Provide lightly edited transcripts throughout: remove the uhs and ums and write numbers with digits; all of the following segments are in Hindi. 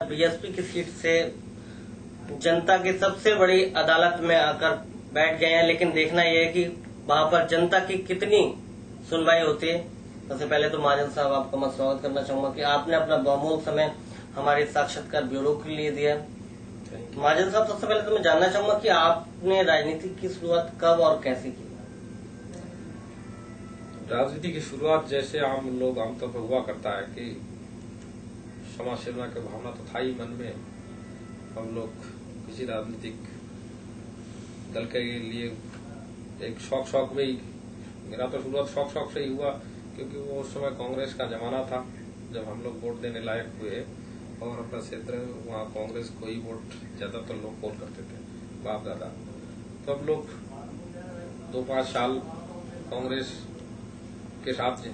बीएसपी की सीट से जनता की सबसे बड़ी अदालत में आकर बैठ गए हैं, लेकिन देखना यह है कि वहां पर जनता की कितनी सुनवाई होती है। सबसे पहले तो महाजन साहब, आपका मैं स्वागत करना चाहूंगा कि आपने अपना बहुमूल्य समय हमारे साक्षात्कार ब्यूरो के लिए दिया। महाजन साहब, सबसे पहले तो मैं जानना चाहूंगा कि आपने राजनीति की शुरुआत कब और कैसे की? राजनीति की शुरुआत जैसे आमतौर पर हुआ करता है कि समाज सेवा की भावना तो था ही मन में। हम लोग किसी राजनीतिक दल के लिए एक शौक में ही, मेरा तो शुरुआत शौक से ही हुआ, क्योंकि वो उस समय कांग्रेस का जमाना था जब हम लोग वोट देने लायक हुए और अपना क्षेत्र वहाँ कांग्रेस को ही वोट ज्यादातर लोग पोल करते थे, बाप दादा। तो अब लोग 2-5 साल कांग्रेस के साथ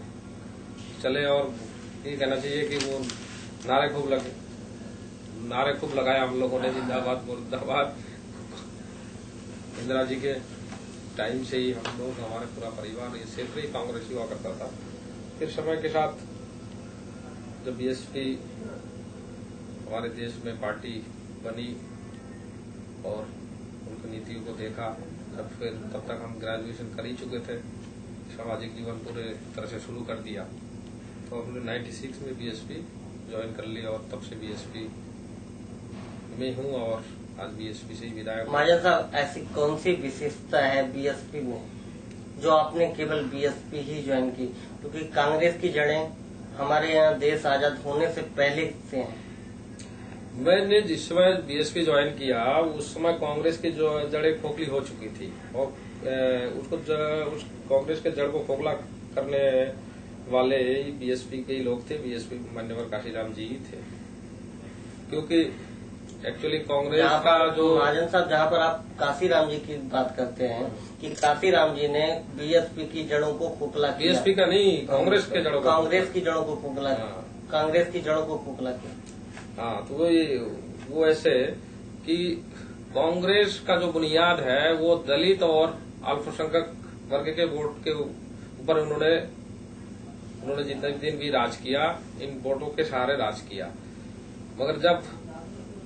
चले और ये कहना चाहिए कि वो नारे खूब लगाया हम लोगों ने, जिंदाबाद मुर्दाबाद। इंदिरा जी के टाइम से ही हम लोग, हमारे पूरा परिवार, ये क्षेत्र ही कांग्रेस हुआ करता था। फिर समय के साथ जब बीएसपी हमारे देश में पार्टी बनी और उनकी नीतियों को देखा, तब तक हम ग्रेजुएशन कर ही चुके थे, सामाजिक जीवन पूरे तरह से शुरू कर दिया। तो हमने 96 में बीएसपी ज्वाइन कर लिया और तब से बीएसपी में हूँ और आज बीएसपी से ही विधायक। महाजन साहब, ऐसी कौन सी विशेषता है बीएसपी में जो आपने केवल बीएसपी ही ज्वाइन की? क्योंकि कांग्रेस की जड़ें हमारे यहाँ देश आजाद होने से पहले से हैं। मैंने जिस समय बीएसपी ज्वाइन किया उस समय कांग्रेस की जो जड़ें खोखली हो चुकी थी और उस कांग्रेस के जड़ को खोखला करने वाले बीएसपी के ही लोग थे। बीएसपी मान्यवर काशीराम जी ही थे, क्योंकि एक्चुअली कांग्रेस का जो महाजन साहब, जहाँ पर आप काशीराम जी की बात करते हैं कि काशीराम जी ने बीएसपी की जड़ों को खोखला किया। बीएसपी का नहीं, कांग्रेस की जड़ों को खोखला किया। हाँ, तो वो ऐसे कि कांग्रेस का जो बुनियाद है वो दलित और अल्पसंख्यक वर्ग के वोट के ऊपर उन्होंने जितने दिन भी राज किया, इन वोटों के सहारे राज किया। मगर जब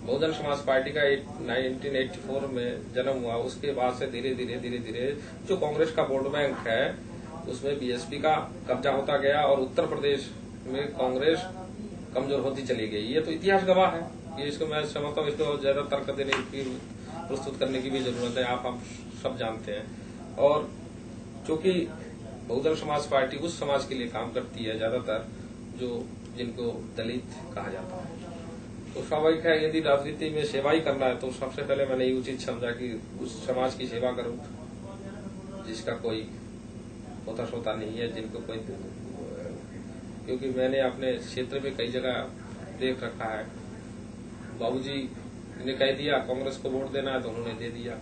बहुजन समाज पार्टी का 1984 में जन्म हुआ, उसके बाद से धीरे धीरे जो कांग्रेस का वोट बैंक है उसमें बीएसपी का कब्जा होता गया और उत्तर प्रदेश में कांग्रेस कमजोर होती चली गई। ये तो इतिहास गवाह है। ये इसको मैं समझता हूँ, इसको ज्यादा तर्क देने की, प्रस्तुत करने की भी जरूरत है। आप हम सब जानते हैं। और चूंकि बहुजन समाज पार्टी उस समाज के लिए काम करती है ज्यादातर जिनको दलित कहा जाता है, तो स्वाभाविक है यदि राजनीति में सेवा ही करना है तो सबसे पहले मैंने ये उचित समझा कि उस समाज की सेवा करूं जिसका कोई होता सोता नहीं है, जिनको कोई, क्योंकि मैंने अपने क्षेत्र में कई जगह देख रखा है, बाबूजी ने कह दिया कांग्रेस को वोट देना है तो उन्होंने दे दिया।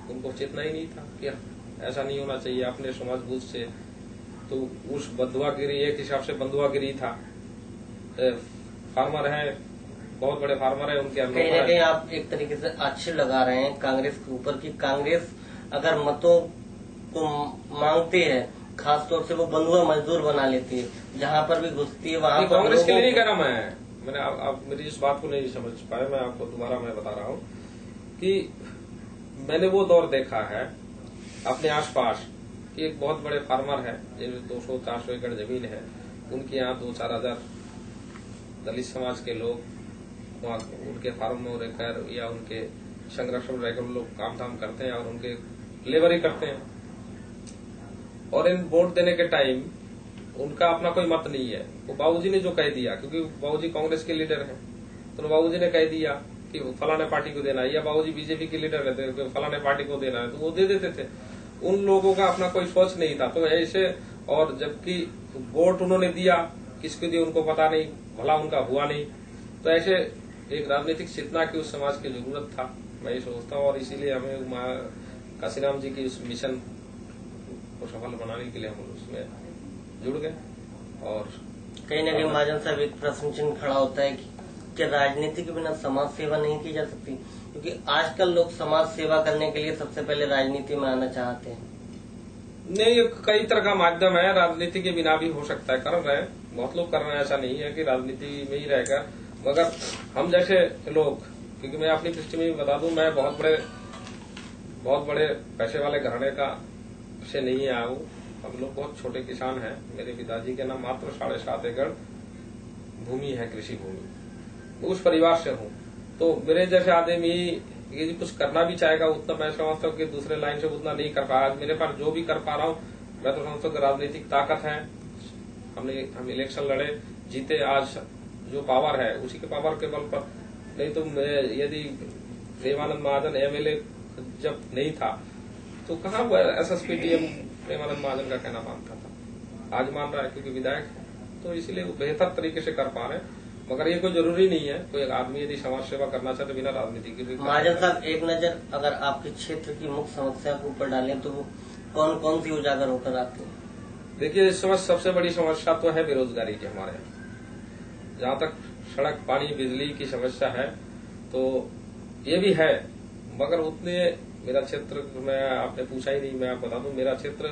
उनको चेतना ही नहीं था कि ऐसा नहीं होना चाहिए अपने समाजबूझ से। तो उस बंधुआगिरी, एक हिसाब से बंधुआगिरी था। फार्मर है, बहुत बड़े फार्मर है, उनके अंदर कहीं न कहीं आप एक तरीके से अच्छे लगा रहे हैं कांग्रेस के ऊपर कि कांग्रेस अगर मतों को मांगती है, खासतौर से वो बंधुआ मजदूर बना लेती है, जहाँ पर भी घुसती है वहाँ पर। कांग्रेस के लिए नहीं कह रहा मैंने आप मेरी इस बात को नहीं समझ पाए। मैं आपको दोबारा बता रहा हूँ कि मैंने वो दौर देखा है अपने आसपास कि एक बहुत बड़े फार्मर है जिनमें 200-400 एकड़ जमीन है, उनके यहाँ 2-4 हजार दलित समाज के लोग वहाँ उनके फार्म में रहकर या उनके संरक्षण रहकर लोग काम धाम करते हैं और उनके लेबर ही करते हैं। और इन वोट देने के टाइम उनका अपना कोई मत नहीं है। वो बाबूजी ने जो कह दिया, क्योंकि बाबूजी कांग्रेस के लीडर हैं, तो बाबूजी ने कह दिया कि फलाने पार्टी को देना है, या बाबूजी बीजेपी के लीडर रहते हैं फलाने पार्टी को देना है, तो वो दे देते थे। उन लोगों का अपना कोई सोच नहीं था। तो ऐसे, और जबकि वोट उन्होंने दिया, किसको दिया उनको पता नहीं, भला उनका हुआ नहीं। तो ऐसे एक राजनीतिक चेतना की उस समाज की जरूरत था, मैं ये सोचता हूँ। और इसीलिए हमें काशीराम जी की उस मिशन को सफल बनाने के लिए हम उसमें जुड़ गए। और कहीं न कहीं महाजन साहब, एक प्रश्न चिन्ह खड़ा होता है कि राजनीति के बिना समाज सेवा नहीं की जा सकती? क्योंकि आजकल लोग समाज सेवा करने के लिए सबसे पहले राजनीति में आना चाहते हैं। नहीं, कई तरह का माध्यम है, राजनीति के बिना भी हो सकता है, कर रहे हैं बहुत लोग कर रहे हैं। ऐसा नहीं है कि राजनीति में ही रहकर मगर हम जैसे लोग, क्योंकि मैं अपनी पृष्ठभूमि में बता दूं, मैं बहुत बड़े पैसे वाले घराने का से नहीं आया हूं। हम लोग बहुत छोटे किसान हैं। मेरे पिताजी के नाम मात्र 7.5 एकड़ भूमि है, कृषि भूमि। उस परिवार से हूं, तो मेरे जैसे आदमी यदि कुछ करना भी चाहेगा उतना मैं समझता हूँ कि दूसरे लाइन से उतना नहीं कर पाया। आज मेरे पास जो भी कर पा रहा हूँ, मैं तो समझता हूँ कि राजनीतिक ताकत है। हम इलेक्शन लड़े, जीते, आज जो पावर है उसी के पावर के बल पर। नहीं तो यदि प्रेमानंद महाजन एमएलए जब नहीं था तो कहाँ एसएसपी डीएम प्रेमानंद महाजन का कहना मानता था। आज मान रहा है क्योंकि विधायक है, तो इसलिए वो बेहतर तरीके से कर पा रहे हैं। मगर ये कोई जरूरी नहीं है, कोई आदमी यदि समाज सेवा करना चाहते बिना राजनीति के भी। महाजन साहब, एक नजर अगर आपके क्षेत्र की मुख्य समस्या के ऊपर डालें तो वो कौन कौन सी उजागर होकर आती है? देखिए, इस समय सबसे बड़ी समस्या तो है बेरोजगारी की हमारे यहाँ। जहाँ तक सड़क, पानी, बिजली की समस्या है तो ये भी है, मगर उतने मेरा क्षेत्र में आपने पूछा ही नहीं। मैं आपको बता दूं, मेरा क्षेत्र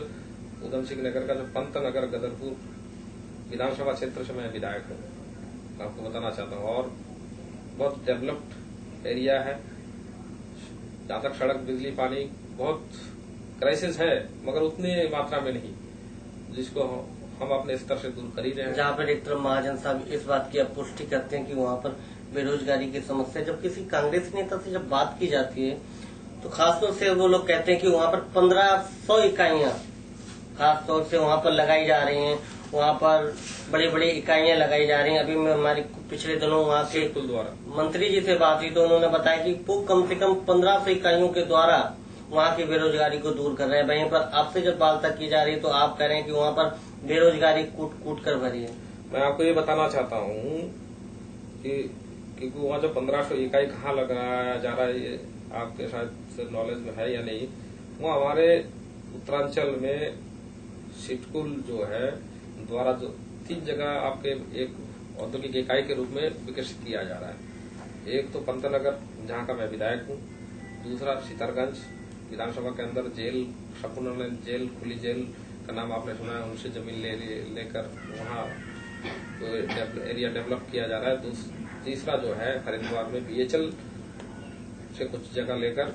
उधम सिंह नगर का जो पंत नगर गदरपुर विधानसभा क्षेत्र से मैं विधायक हूँ, आपको बताना चाहता हूँ। और बहुत डेवलप्ड एरिया है। जहाँ तक सड़क, बिजली, पानी बहुत क्राइसिस है, मगर उतनी मात्रा में नहीं जिसको हम अपने स्तर से दूर कर ही रहे हैं। जहाँ पर एक तरफ महाजन साहब इस बात की आप पुष्टि करते हैं कि वहाँ पर बेरोजगारी की समस्या, जब किसी कांग्रेस नेता से जब बात की जाती है तो खासतौर से वो लोग कहते हैं कि वहाँ पर 1500 इकाइयां खासतौर से वहाँ पर लगाई जा रही हैं। वहाँ पर बड़ी बड़ी इकाइयां लगाई जा रही हैं। अभी मैं हमारी पिछले दिनों वहाँ के मंत्री जी से बात हुई तो उन्होंने बताया कि वो कम से कम 1500 इकाइयों के द्वारा वहाँ की बेरोजगारी को दूर कर रहे हैं। वहीं पर आपसे जब बात तक की जा रही है तो आप कह रहे हैं कि वहाँ पर बेरोजगारी कूट कूट कर भरी है। मैं आपको ये बताना चाहता हूँ कि क्योंकि वहाँ जो 1500 इकाई कहाँ लगाया जा रहा है, ये आपके शायद नॉलेज में है या नहीं। वो हमारे उत्तरांचल में सिटकुल जो है द्वारा जो 3 जगह आपके एक औद्योगिक इकाई के रूप में विकसित किया जा रहा है। एक तो पंतनगर जहाँ का मैं विधायक हूँ, दूसरा सितारगंज विधानसभा के अंदर जेल, संपूर्ण जेल, खुली जेल का नाम आपने सुना है, उनसे जमीन लेकर वहाँ एरिया डेवलप किया जा रहा है। तीसरा जो है हरिद्वार में बीएचएल से कुछ जगह लेकर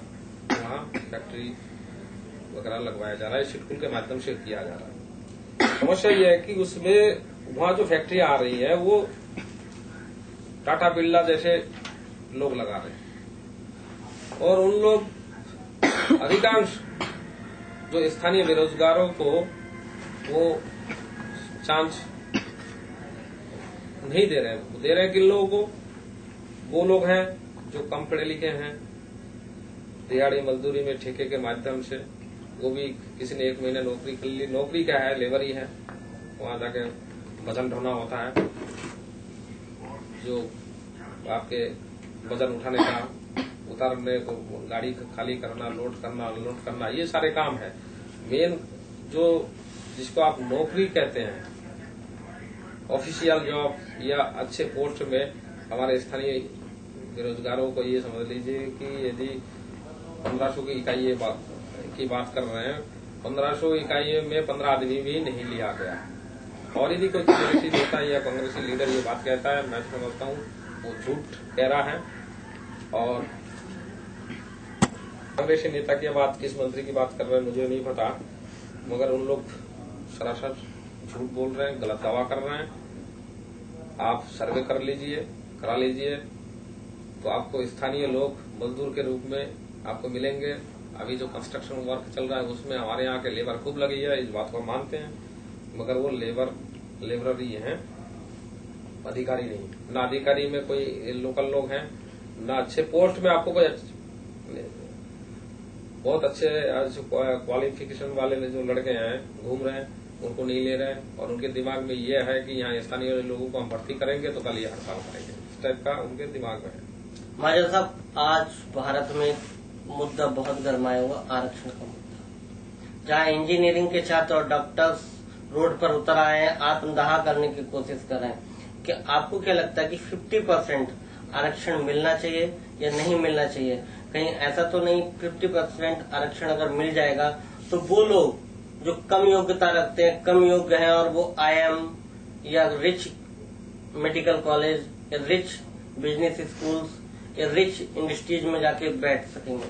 वहाँ फैक्ट्री वगैरह लगवाया जा रहा है, सिटकुल के माध्यम से किया जा रहा है। समस्या यह है कि उसमें वहाँ जो फैक्ट्री आ रही है वो टाटा बिरला जैसे लोग लगा रहे हैं, और उन लोग अधिकांश जो स्थानीय बेरोजगारों को वो चांस नहीं दे रहे हैं। वो दे रहे हैं किन लोगों को? वो लोग हैं जो कम पढ़े लिखे हैं, दिहाड़ी मजदूरी में ठेके के माध्यम से, वो भी किसी ने 1 महीने नौकरी कर ली। नौकरी क्या है? लेबर ही है। वहां जाके वजन ढोना होता है, जो आपके वजन उठाने का, उतारने को, गाड़ी खाली करना, लोड करना, अनलोड करना, ये सारे काम है। मेन जो जिसको आप नौकरी कहते हैं, ऑफिशियल जॉब या अच्छे पोस्ट में, हमारे स्थानीय बेरोजगारों को ये समझ लीजिए कि यदि 1500 की इकाई की बात कर रहे हैं, 1500 इकाई में 15 आदमी भी नहीं लिया गया। और यदि कोई कांग्रेसी नेता या कांग्रेसी लीडर ये बात कहता है, मैं समझता हूँ वो झूठ कह रहा है। और कांग्रेसी नेता की बात, किस मंत्री की बात कर रहे हैं मुझे नहीं पता, मगर उन लोग सरासर झूठ बोल रहे हैं, गलत दावा कर रहे हैं। आप सर्वे कर लीजिए, करा लीजिए, तो आपको स्थानीय लोग मजदूर के रूप में आपको मिलेंगे। अभी जो कंस्ट्रक्शन वर्क चल रहा है उसमें हमारे यहाँ के लेबर खूब लगी है, इस बात को मानते हैं, मगर वो लेबर ही हैं, अधिकारी नहीं। ना अधिकारी में कोई लोकल लोग हैं, ना अच्छे पोस्ट में आपको कोई बहुत अच्छे क्वालिफिकेशन वाले जो लड़के हैं घूम रहे हैं, उनको नहीं ले रहे हैं। और उनके दिमाग में ये है कि यहाँ स्थानीय लोगों को हम भर्ती करेंगे तो कल ये हड़ताल करेंगे, इस टाइप का उनके दिमाग में है। महाजन साहब, आज भारत में मुद्दा बहुत गरमाया हुआ आरक्षण का मुद्दा, जहाँ इंजीनियरिंग के छात्र और डॉक्टर्स रोड पर उतर आए हैं, आत्मदाह करने की कोशिश कर रहे हैं। कि आपको क्या लगता है कि 50% आरक्षण मिलना चाहिए या नहीं मिलना चाहिए? कहीं ऐसा तो नहीं 50% आरक्षण अगर मिल जाएगा तो वो लोग जो कम योग्यता रखते हैं, कम योग्य हैं, और वो IIM या रिच मेडिकल कॉलेज या रिच बिजनेस स्कूल्स या रिच इंडस्ट्रीज में जाके बैठ सकेंगे?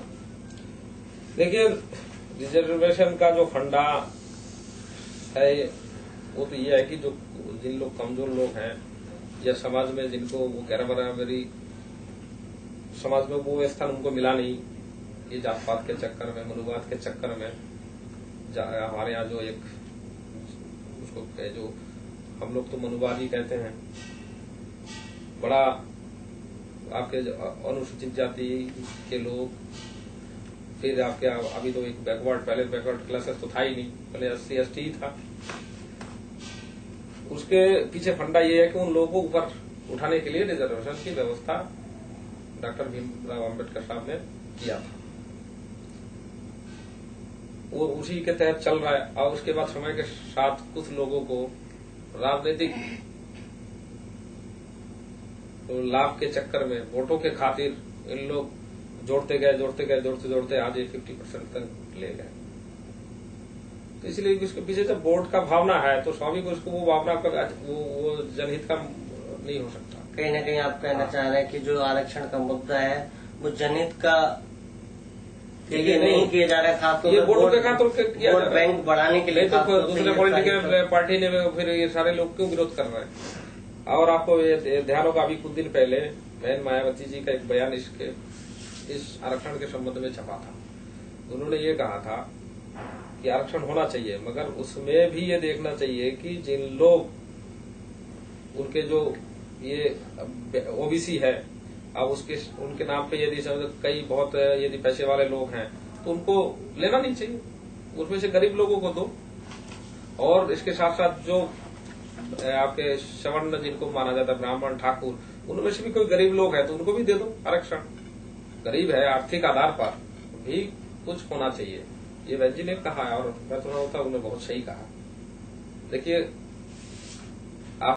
देखिए, रिजर्वेशन का जो फंडा है वो तो ये है कि जो जिन लोग कमजोर लोग हैं या समाज में जिनको वो गैर बराबरी समाज में वो स्थान उनको मिला नहीं, ये जात पात के चक्कर में, मनुवाद के चक्कर में हमारे यहाँ जो एक उसको जो हम लोग तो मनुवाद ही कहते हैं, बड़ा आपके अनुसूचित जाति के लोग, फिर आपके अभी तो एक बैकवर्ड, पहले बैकवर्ड क्लासेस तो था ही नहीं, पहले SC ST ही था। उसके पीछे फंडा ये है कि उन लोगों को ऊपर उठाने के लिए रिजर्वेशन की व्यवस्था डॉक्टर भीमराव अम्बेडकर साहब ने किया था। वो उसी के तहत चल रहा है। और उसके बाद समय के साथ कुछ लोगों को राजनीतिक लाभ के चक्कर में, वोटों के खातिर इन लोग जोड़ते गए आज ये 50% तक ले गए। तो इसलिए इसके पीछे जब बोर्ड का भावना है तो स्वाभाविक उसको वो भावना का वो जनहित का नहीं हो सकता। कहीं ना कहीं आप कहना चाह रहे हैं कि जो आरक्षण का मुद्दा है वो जनहित का के लिए नहीं किया जा रहा है, खासतौर पर वोट के खातिर वोट बैंक बढ़ाने के लिए। तो दूसरे पॉलिटिकल पार्टी ने फिर ये सारे लोग क्यों विरोध कर रहे हैं? और आपको ये ध्यान होगा, अभी कुछ दिन पहले बहन मायावती जी का एक बयान इस आरक्षण के संबंध में छपा था। उन्होंने ये कहा था कि आरक्षण होना चाहिए, मगर उसमें भी ये देखना चाहिए कि जिन लोग उनके जो ये OBC है, अब उनके नाम पे यदि कई बहुत यदि पैसे वाले लोग हैं तो उनको लेना नहीं चाहिए, उसमें से गरीब लोगों को दो। और इसके साथ साथ जो आपके सवर्ण जिनको माना जाता है, ब्राह्मण ठाकुर, उनमें से भी कोई गरीब लोग हैं तो उनको भी दे दो आरक्षण। गरीब है, आर्थिक आधार पर भी कुछ होना चाहिए, ये वैद्य ने कहा है और मैं थोड़ा होता उन्होंने बहुत सही कहा। देखिए,